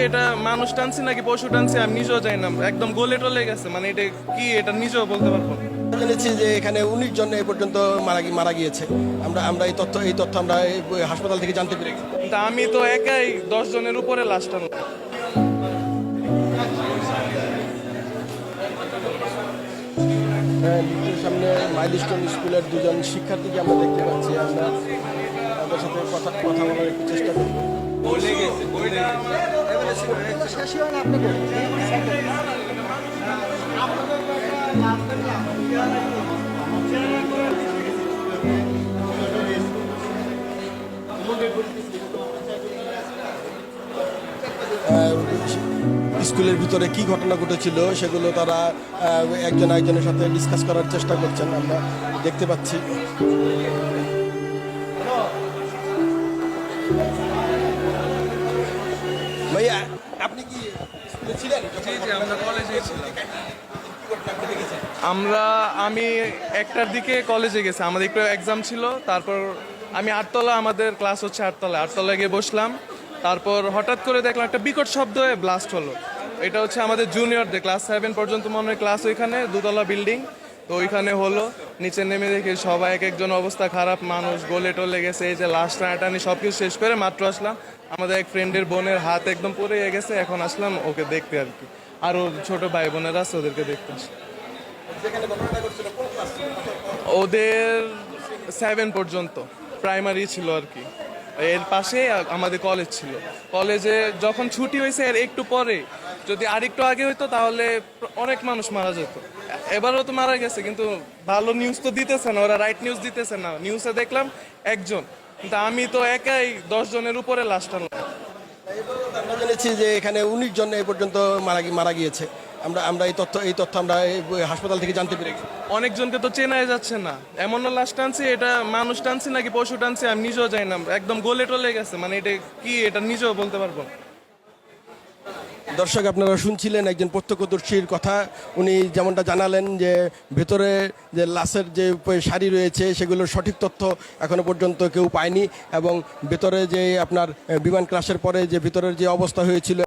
এটা মানুষ টানছে নাকি পশু টানছে আমি নিজেও জানি না, একদম গলে টলে গেছে। মানে এটা কি, এটা নিজেও বলতে পারবো না। জেনেছি যে এখানে 19 জন এ পর্যন্ত মারা গিয়েছে। আমরা আমরা এই তথ্য আমরা হাসপাতাল থেকে জানতে পেরেছি। কিন্তু আমি তো একাই 10 জনের উপরে লাশ টানলাম। মৃত্যুর সামনে মাইলস্টোন স্কুলের দুজন শিক্ষার্থীকে আমরা দেখতে পাচ্ছি। আমরা তাদের সাথে কথা বলার একটু চেষ্টা করব। স্কুলের ভিতরে কি ঘটনা ঘটেছিল সেগুলো তারা একজন আরেকজনের সাথে ডিসকাস করার চেষ্টা করছেন, আমরা দেখতে পাচ্ছি। ভাইয়া, আপনি কি স্কুলে ছিলেন? আমরা কলেজে ছিলাম। আমি 1টার দিকে কলেজে গেছি, আমাদের একটু এক্সাম ছিল। তারপর আমি আটতলা, আমাদের ক্লাস হচ্ছে আটতলায় গিয়ে বসলাম। তারপর হঠাৎ করে দেখলাম একটা বিকট শব্দ হয়ে ব্লাস্ট হলো। এটা হচ্ছে আমাদের জুনিয়রদের ক্লাস 7 পর্যন্ত মনে হয় ক্লাস, ওইখানে দোতলা বিল্ডিং। তো ওইখানে হলো, নিচে নেমে দেখি সবাই এক একজন অবস্থা খারাপ, মানুষ গলে টলে গেছে। এই যে লাশ টানাটানি সব কিছু শেষ করে মাত্র আসলাম, আমাদের এক ফ্রেন্ডের বোনের হাত একদম পড়ে গেছে। এখন আসলাম ওকে দেখতে আর কি, আর ওর ছোট ভাই বোনেরা আছে ওদেরকে দেখতে আসলাম। ওদের 7 পর্যন্ত প্রাইমারি ছিল আর কি। এর পাশে আমাদের কলেজ ছিল। কলেজে যখন ছুটি হয়েছে এর একটু পরে, যদি আরেকটু আগে হইতো তাহলে অনেক মানুষ মারা যেত। এবারও তো মারা গেছে, কিন্তু ভালো নিউজ তো দিতেছে না, ওরা রাইট নিউজ দিতেছে না। নিউজে দেখলাম একজন, কিন্তু আমি তো একাই 10 জনের উপরে লাশ টানলাম। আমরা জেনেছি যে এখানে 19 জন এ পর্যন্ত মারা গিয়েছে। আমরা এই তথ্য আমরা হাসপাতাল থেকে জানতে পেরেছি। অনেকজনকে তো চেনাই যাচ্ছে না, এমনও লাশ টানছে। এটা মানুষ টানছে নাকি পশু টানছে আমি নিজেও জানি না, একদম গলে টলে গেছে। মানে এটা কি, এটা নিজেও বলতে পারবো না। দর্শক, আপনারা শুনছিলেন একজন প্রত্যক্ষদর্শীর কথা। উনি যেমনটা জানালেন যে ভেতরে যে লাশের যে সারি রয়েছে সেগুলোর সঠিক তথ্য এখনো পর্যন্ত কেউ পায়নি, এবং ভেতরে যে আপনার বিমান ক্রাশের পরে যে ভিতরের যে অবস্থা হয়েছিল